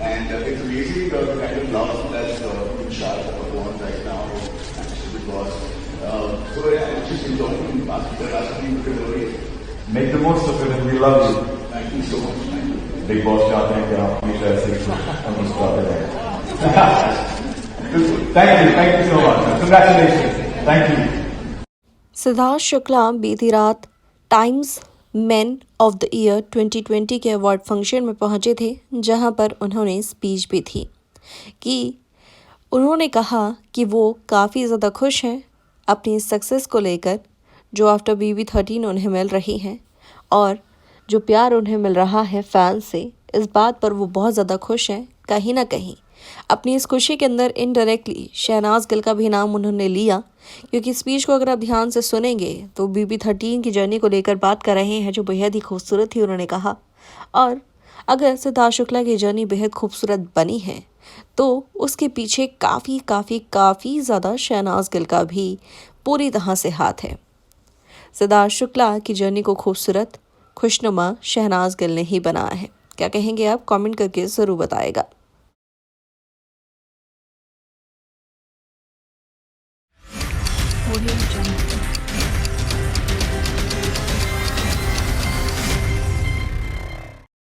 And it's amazing the kind of love that's in charge of Bhagwan right now, actually, because so I'm just enjoying asking you. Make the most of it and we love you. Thank you so much. Thank you. Big boss चाहते हैं कि आप हमेशा ऐसे मुस्कुराते रहें. Thank you so much. Congratulations. Thank you. Siddharth Shukla बीती रात times man of the year 2020 के अवार्ड फंक्शन में पहुंचे थे, जहां पर उन्होंने स्पीच भी थी कि उन्होंने कहा कि वो काफ़ी ज़्यादा खुश हैं अपनी सक्सेस को लेकर, जो आफ्टर BB13 उन्हें मिल रही हैं और जो प्यार उन्हें मिल रहा है फैंस से, इस बात पर वो बहुत ज़्यादा खुश हैं. कहीं ना कहीं अपनी इस खुशी के अंदर इनडायरेक्टली शहनाज गिल का भी नाम उन्होंने लिया, क्योंकि स्पीच को अगर आप ध्यान से सुनेंगे तो BB13 की जर्नी को लेकर बात कर रहे हैं जो बेहद ही खूबसूरत थी, उन्होंने कहा. और अगर सिद्धार्थ शुक्ला की जर्नी बेहद खूबसूरत बनी है तो उसके पीछे काफ़ी ज़्यादा शहनाज गिल का भी पूरी तरह से हाथ है. सिद्धार्थ शुक्ला की जर्नी को खूबसूरत खुशनुमा शहनाज गिल ने ही बनाया है. क्या कहेंगे आप? कमेंट करके ज़रूर बताएगा. Audio Jungle.